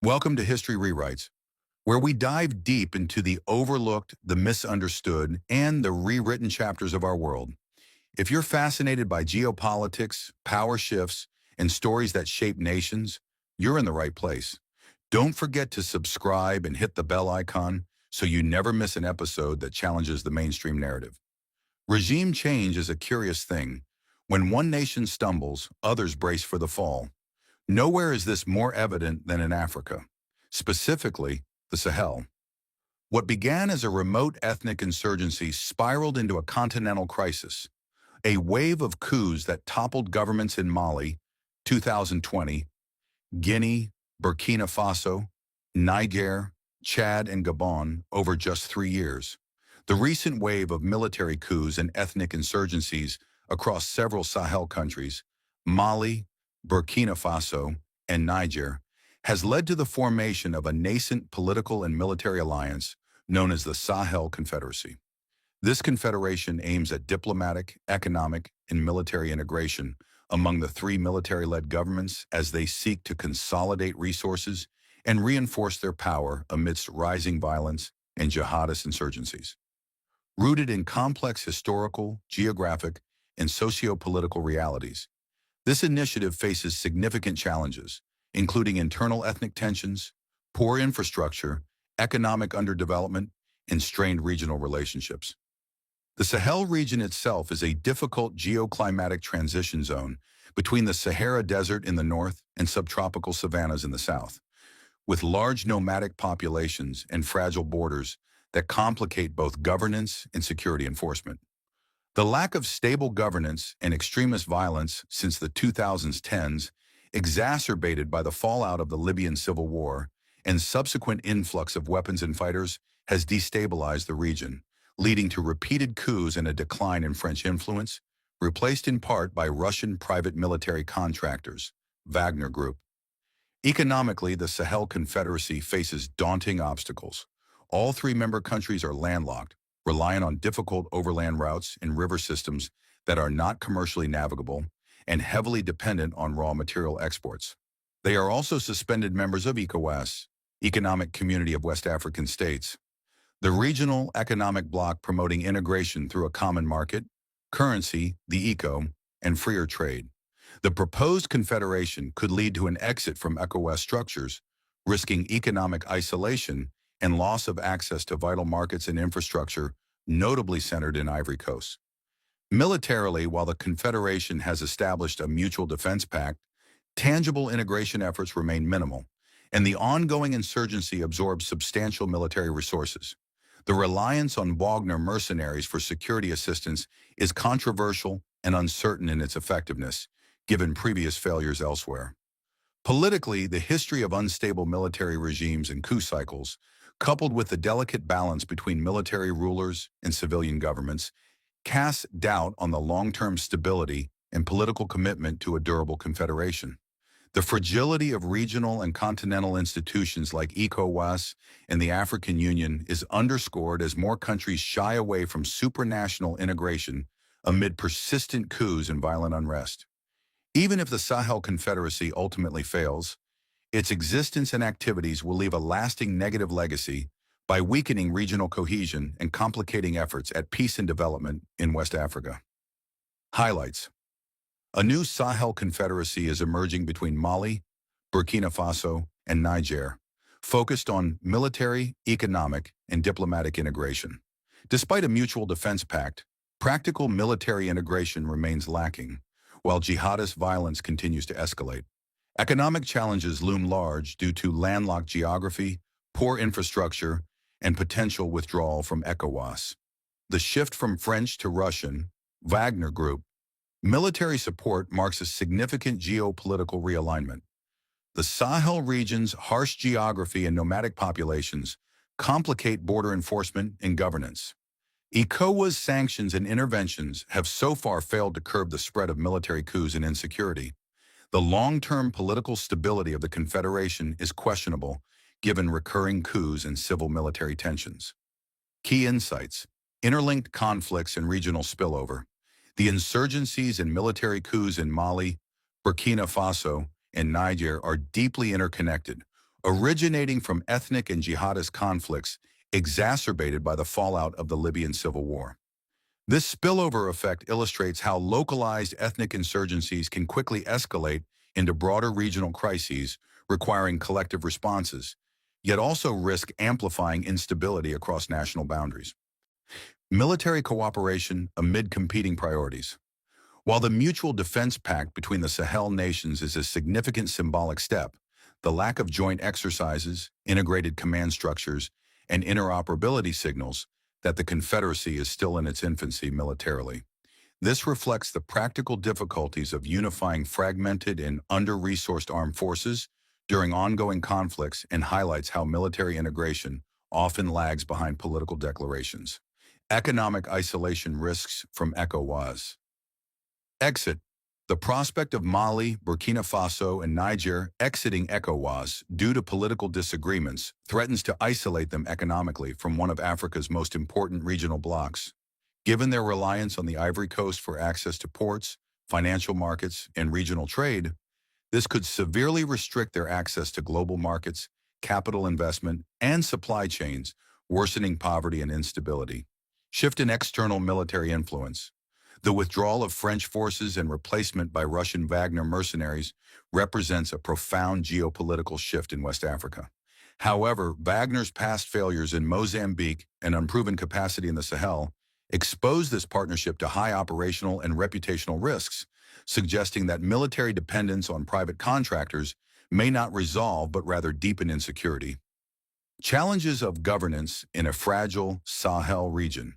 Welcome to History Rewrites, where we dive deep into the overlooked, the misunderstood, and the rewritten chapters of our world. If you're fascinated by geopolitics, power shifts, and stories that shape nations, you're in the right place. Don't forget to subscribe and hit the bell icon so you never miss an episode that challenges the mainstream narrative. Regime change is a curious thing. When one nation stumbles, others brace for the fall. Nowhere is this more evident than in Africa, specifically the Sahel. What began as a remote ethnic insurgency spiraled into a continental crisis, a wave of coups that toppled governments in Mali, 2020, Guinea, Burkina Faso, Niger, Chad, and Gabon over just 3 years. The recent wave of military coups and ethnic insurgencies across several Sahel countries, Mali, Burkina Faso, and Niger, has led to the formation of a nascent political and military alliance known as the Sahel Confederacy. This confederation aims at diplomatic, economic, and military integration among the three military-led governments as they seek to consolidate resources and reinforce their power amidst rising violence and jihadist insurgencies. Rooted in complex historical, geographic, and socio-political realities, this initiative faces significant challenges, including internal ethnic tensions, poor infrastructure, economic underdevelopment, and strained regional relationships. The Sahel region itself is a difficult geoclimatic transition zone between the Sahara Desert in the north and subtropical savannas in the south, with large nomadic populations and fragile borders that complicate both governance and security enforcement. The lack of stable governance and extremist violence since the 2010s, exacerbated by the fallout of the Libyan civil war and subsequent influx of weapons and fighters, has destabilized the region, leading to repeated coups and a decline in French influence, replaced in part by Russian private military contractors, Wagner Group. Economically, the Sahel Confederacy faces daunting obstacles. All three member countries are landlocked, reliant on difficult overland routes and river systems that are not commercially navigable, and heavily dependent on raw material exports. They are also suspended members of ECOWAS, Economic Community of West African States, the regional economic bloc promoting integration through a common market, currency, the ECO, and freer trade. The proposed confederation could lead to an exit from ECOWAS structures, risking economic isolation and loss of access to vital markets and infrastructure, notably centered in Ivory Coast. Militarily, while the Confederation has established a mutual defense pact, tangible integration efforts remain minimal, and the ongoing insurgency absorbs substantial military resources. The reliance on Wagner mercenaries for security assistance is controversial and uncertain in its effectiveness, given previous failures elsewhere. Politically, the history of unstable military regimes and coup cycles, coupled with the delicate balance between military rulers and civilian governments, casts doubt on the long-term stability and political commitment to a durable confederation. The fragility of regional and continental institutions like ECOWAS and the African Union is underscored as more countries shy away from supranational integration amid persistent coups and violent unrest. Even if the Sahel Confederacy ultimately fails, its existence and activities will leave a lasting negative legacy by weakening regional cohesion and complicating efforts at peace and development in West Africa. Highlights: a new Sahel Confederacy is emerging between Mali, Burkina Faso, and Niger, focused on military, economic, and diplomatic integration. Despite a mutual defense pact, practical military integration remains lacking, while jihadist violence continues to escalate. Economic challenges loom large due to landlocked geography, poor infrastructure, and potential withdrawal from ECOWAS. The shift from French to Russian, Wagner Group, military support marks a significant geopolitical realignment. The Sahel region's harsh geography and nomadic populations complicate border enforcement and governance. ECOWAS sanctions and interventions have so far failed to curb the spread of military coups and insecurity. The long-term political stability of the Confederation is questionable, given recurring coups and civil-military tensions. Key insights: interlinked conflicts and regional spillover. The insurgencies and military coups in Mali, Burkina Faso, and Niger are deeply interconnected, originating from ethnic and jihadist conflicts exacerbated by the fallout of the Libyan civil war. This spillover effect illustrates how localized ethnic insurgencies can quickly escalate into broader regional crises requiring collective responses, yet also risk amplifying instability across national boundaries. Military cooperation amid competing priorities. While the Mutual Defense Pact between the Sahel nations is a significant symbolic step, the lack of joint exercises, integrated command structures, and interoperability signals that the Confederacy is still in its infancy militarily. This reflects the practical difficulties of unifying fragmented and under-resourced armed forces during ongoing conflicts and highlights how military integration often lags behind political declarations. Economic isolation risks from ECOWAS. Exit. The prospect of Mali, Burkina Faso, and Niger exiting ECOWAS due to political disagreements threatens to isolate them economically from one of Africa's most important regional blocs. Given their reliance on the Ivory Coast for access to ports, financial markets, and regional trade, this could severely restrict their access to global markets, capital investment, and supply chains, worsening poverty and instability. Shift in external military influence. The withdrawal of French forces and replacement by Russian Wagner mercenaries represents a profound geopolitical shift in West Africa. However, Wagner's past failures in Mozambique and unproven capacity in the Sahel expose this partnership to high operational and reputational risks, suggesting that military dependence on private contractors may not resolve but rather deepen insecurity. Challenges of governance in a fragile Sahel region.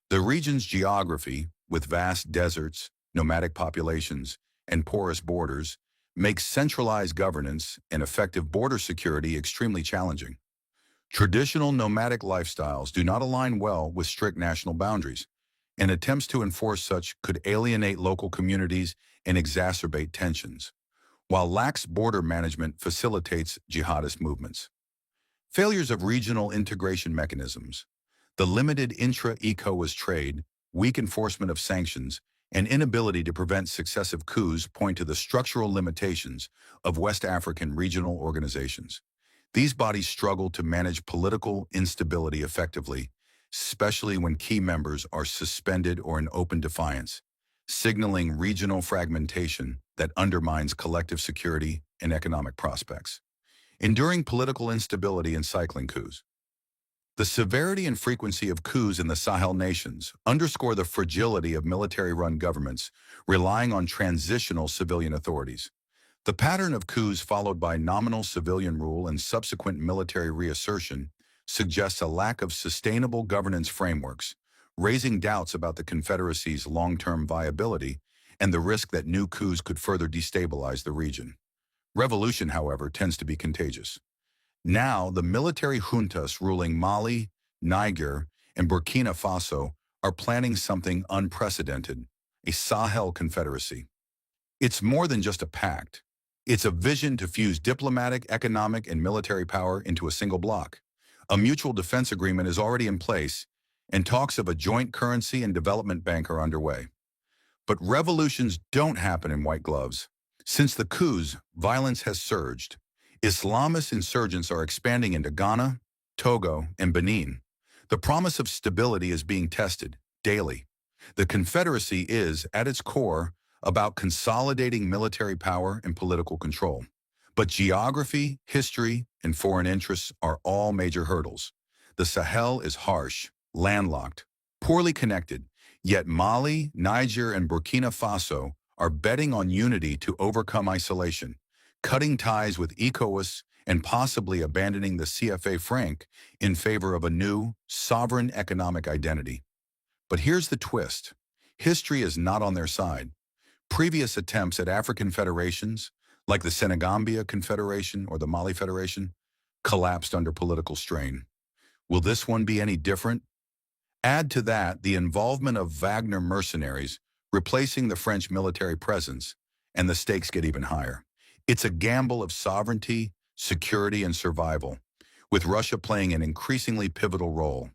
The region's geography, with vast deserts, nomadic populations, and porous borders, makes centralized governance and effective border security extremely challenging. Traditional nomadic lifestyles do not align well with strict national boundaries, and attempts to enforce such could alienate local communities and exacerbate tensions, while lax border management facilitates jihadist movements. Failures of regional integration mechanisms. The limited intra-ECOWAS trade, weak enforcement of sanctions, and inability to prevent successive coups point to the structural limitations of West African regional organizations. These bodies struggle to manage political instability effectively, especially when key members are suspended or in open defiance, signaling regional fragmentation that undermines collective security and economic prospects. Enduring political instability and cycling coups. The severity and frequency of coups in the Sahel nations underscore the fragility of military-run governments relying on transitional civilian authorities. The pattern of coups followed by nominal civilian rule and subsequent military reassertion suggests a lack of sustainable governance frameworks, raising doubts about the Confederacy's long-term viability and the risk that new coups could further destabilize the region. Revolution, however, tends to be contagious. Now, the military juntas ruling Mali, Niger, and Burkina Faso are planning something unprecedented, a Sahel Confederacy. It's more than just a pact. It's a vision to fuse diplomatic, economic, and military power into a single bloc. A mutual defense agreement is already in place, and talks of a joint currency and development bank are underway. But revolutions don't happen in white gloves. Since the coups, violence has surged. Islamist insurgents are expanding into Ghana, Togo, and Benin. The promise of stability is being tested daily. The Confederacy is, at its core, about consolidating military power and political control. But geography, history, and foreign interests are all major hurdles. The Sahel is harsh, landlocked, poorly connected, yet Mali, Niger, and Burkina Faso are betting on unity to overcome isolation, cutting ties with ECOWAS and possibly abandoning the CFA franc in favor of a new, sovereign economic identity. But here's the twist. History is not on their side. Previous attempts at African federations, like the Senegambia Confederation or the Mali Federation, collapsed under political strain. Will this one be any different? Add to that the involvement of Wagner mercenaries replacing the French military presence, and the stakes get even higher. It's a gamble of sovereignty, security, and survival, with Russia playing an increasingly pivotal role.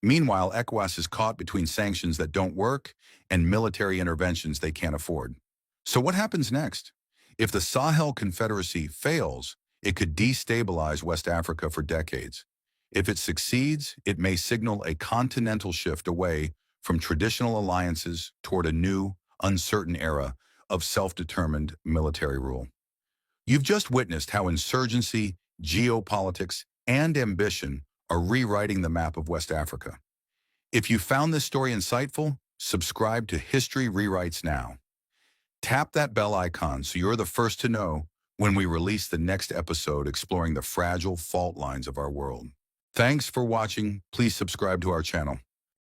Meanwhile, ECOWAS is caught between sanctions that don't work and military interventions they can't afford. So what happens next? If the Sahel Confederacy fails, It could destabilize West Africa for decades. If it succeeds, it may signal a continental shift away from traditional alliances toward a new, uncertain era of self-determined military rule. You've just witnessed how insurgency, geopolitics, and ambition are rewriting the map of West Africa. If you found this story insightful, subscribe to History Rewrites now. Tap that bell icon so you're the first to know when we release the next episode exploring the fragile fault lines of our world. Thanks for watching. Please subscribe to our channel.